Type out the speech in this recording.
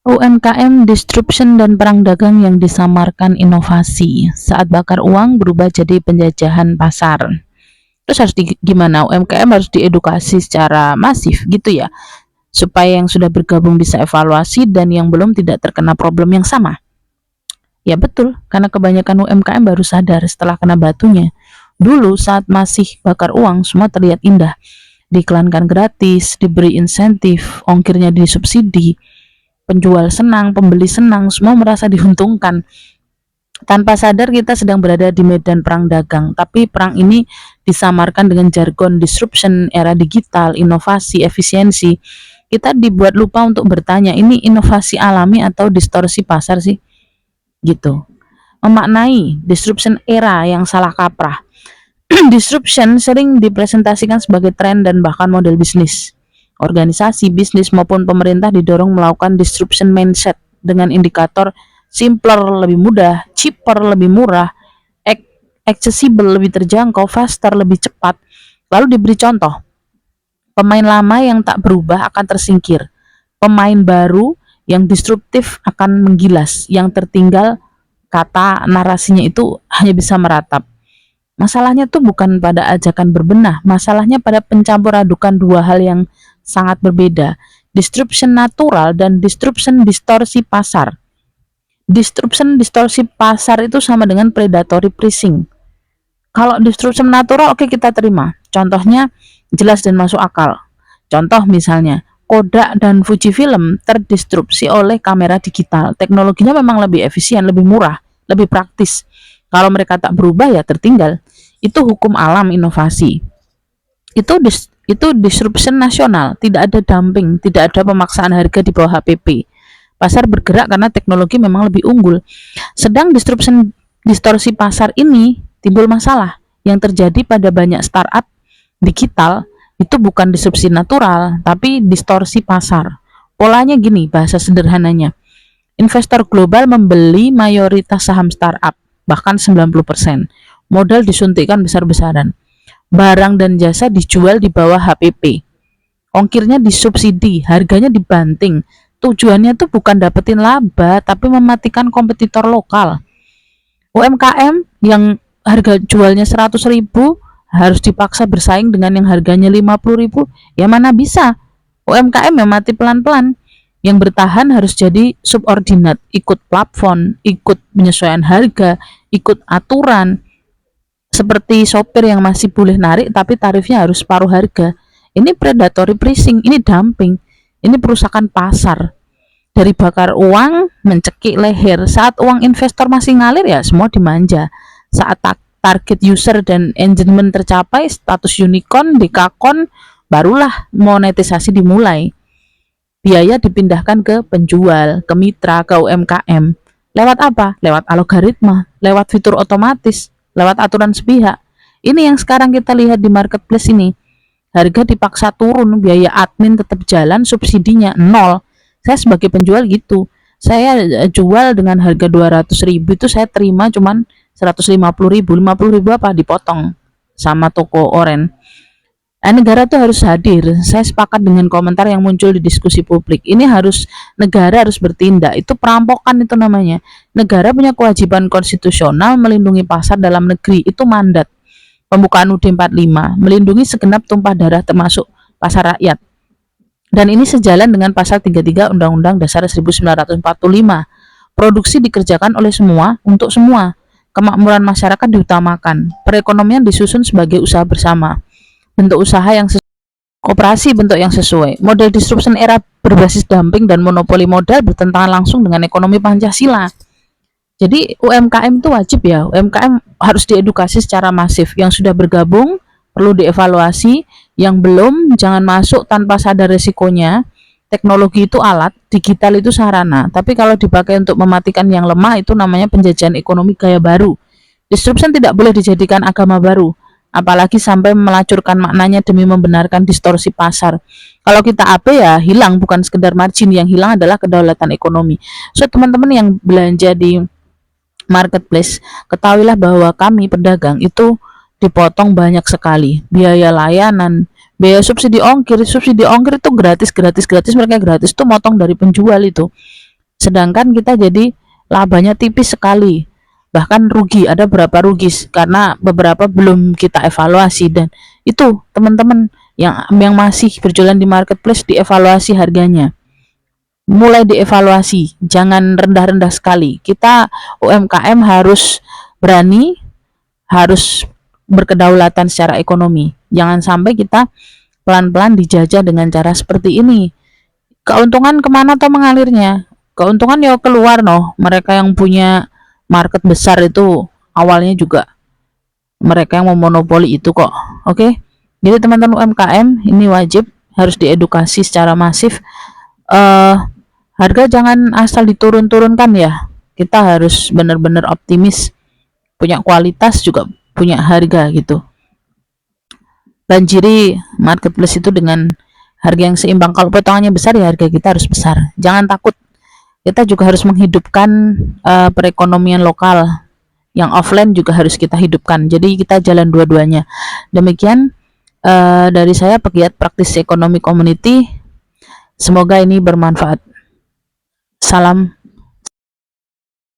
UMKM disruption dan perang dagang yang disamarkan inovasi. Saat bakar uang berubah jadi penjajahan pasar. Terus harus gimana? UMKM harus diedukasi secara masif gitu ya, supaya yang sudah bergabung bisa evaluasi dan yang belum tidak terkena problem yang sama. Ya betul, karena kebanyakan UMKM baru sadar setelah kena batunya. Dulu saat masih bakar uang semua terlihat indah. Diiklankan gratis, diberi insentif, ongkirnya disubsidi, penjual senang, pembeli senang, semua merasa diuntungkan. Tanpa sadar kita sedang berada di medan perang dagang, tapi perang ini disamarkan dengan jargon disruption, era digital, inovasi, efisiensi. Kita dibuat lupa untuk bertanya, ini inovasi alami atau distorsi pasar sih? Gitu. Memaknai disruption era yang salah kaprah. Disruption sering dipresentasikan sebagai tren dan bahkan model bisnis. Organisasi, bisnis maupun pemerintah didorong melakukan disruption mindset dengan indikator simpler lebih mudah, cheaper lebih murah, accessible lebih terjangkau, faster lebih cepat. Lalu diberi contoh, pemain lama yang tak berubah akan tersingkir, pemain baru yang disruptif akan menggilas, yang tertinggal kata narasinya itu hanya bisa meratap. Masalahnya tuh bukan pada ajakan berbenah, masalahnya pada pencampur adukan dua hal yang sangat berbeda, disruption natural dan disruption distorsi pasar. Disruption distorsi pasar itu sama dengan predatory pricing. Kalau disruption natural oke, kita terima, contohnya jelas dan masuk akal. Contoh misalnya Kodak dan Fujifilm terdisrupsi oleh kamera digital. Teknologinya memang lebih efisien, lebih murah, lebih praktis. Kalau mereka tak berubah ya tertinggal. Itu hukum alam inovasi. Itu disruption nasional, tidak ada dumping, tidak ada pemaksaan harga di bawah HPP. Pasar bergerak karena teknologi memang lebih unggul. Sedang disruption distorsi pasar ini timbul masalah yang terjadi pada banyak startup digital. Itu bukan disrupsi natural, tapi distorsi pasar. Polanya gini, bahasa sederhananya. Investor global membeli mayoritas saham startup, bahkan 90%. Modal disuntikkan besar-besaran. Barang dan jasa dijual di bawah HPP. Ongkirnya disubsidi, harganya dibanting. Tujuannya tuh bukan dapetin laba, tapi mematikan kompetitor lokal. UMKM yang harga jualnya 100.000 harus dipaksa bersaing dengan yang harganya 50.000, ya mana bisa. UMKM yang mati pelan-pelan. Yang bertahan harus jadi subordinat, ikut plafon, ikut penyesuaian harga, ikut aturan. Seperti sopir yang masih boleh narik tapi tarifnya harus separuh harga. Ini predatory pricing, ini dumping, ini perusakan pasar. Dari bakar uang mencekik leher. Saat uang investor masih ngalir ya semua dimanja. Saat target user dan engagement tercapai, status unicorn, dekakon, barulah monetisasi dimulai. Biaya dipindahkan ke penjual, ke mitra, ke UMKM. Lewat apa? Lewat algoritma, lewat fitur otomatis, lewat aturan sepihak. Ini yang sekarang kita lihat di marketplace ini. Harga dipaksa turun, biaya admin tetap jalan, subsidinya nol. Saya sebagai penjual gitu. Saya jual dengan harga 200.000 itu saya terima cuman 150.000. 50.000 apa? Dipotong sama toko oren. Negara tuh harus hadir. Saya sepakat dengan komentar yang muncul di diskusi publik. Ini negara harus bertindak. Itu perampokan itu namanya. Negara punya kewajiban konstitusional melindungi pasar dalam negeri. Itu mandat. Pembukaan UUD 45 melindungi segenap tumpah darah termasuk pasar rakyat. Dan ini sejalan dengan pasal 33 Undang-Undang Dasar 1945. Produksi dikerjakan oleh semua untuk semua. Kemakmuran masyarakat diutamakan. Perekonomian disusun sebagai usaha bersama. Bentuk usaha yang sesuai, koperasi bentuk yang sesuai. Model disruption era berbasis dumping dan monopoli modal bertentangan langsung dengan ekonomi Pancasila. Jadi UMKM itu wajib ya, UMKM harus diedukasi secara masif. Yang sudah bergabung perlu dievaluasi, yang belum jangan masuk tanpa sadar resikonya. Teknologi itu alat, digital itu sarana. Tapi kalau dipakai untuk mematikan yang lemah itu namanya penjajahan ekonomi gaya baru. Disruption tidak boleh dijadikan agama baru, apalagi sampai melacurkan maknanya demi membenarkan distorsi pasar. Kalau kita AP ya hilang, bukan sekedar margin, yang hilang adalah kedaulatan ekonomi. So teman-teman yang belanja di marketplace, ketahuilah bahwa kami pedagang itu dipotong banyak sekali. Biaya layanan, biaya subsidi ongkir itu gratis, mereka gratis tuh motong dari penjual itu. sedangkan kita jadi labanya tipis sekali, bahkan rugi, ada berapa rugi karena beberapa belum kita evaluasi. Dan itu teman-teman yang masih berjualan di marketplace, dievaluasi harganya, mulai dievaluasi, jangan rendah-rendah sekali. Kita UMKM harus berani, harus berkedaulatan secara ekonomi. Jangan sampai kita pelan-pelan dijajah dengan cara seperti ini. Keuntungan kemana toh mengalirnya? Keuntungan ya keluar noh. Mereka yang punya market besar itu awalnya juga mereka yang memonopoli itu kok. Oke? Jadi teman-teman UMKM ini wajib harus diedukasi secara masif. Harga jangan asal diturun-turunkan ya. Kita harus benar-benar optimis, punya kualitas juga punya harga gitu. Banjiri marketplace itu dengan harga yang seimbang. Kalau potongannya besar ya harga kita harus besar. Jangan takut. Kita juga harus menghidupkan perekonomian lokal. Yang offline juga harus kita hidupkan. Jadi kita jalan dua-duanya. Demikian dari saya, pegiat praktisi ekonomi community. Semoga ini bermanfaat. Salam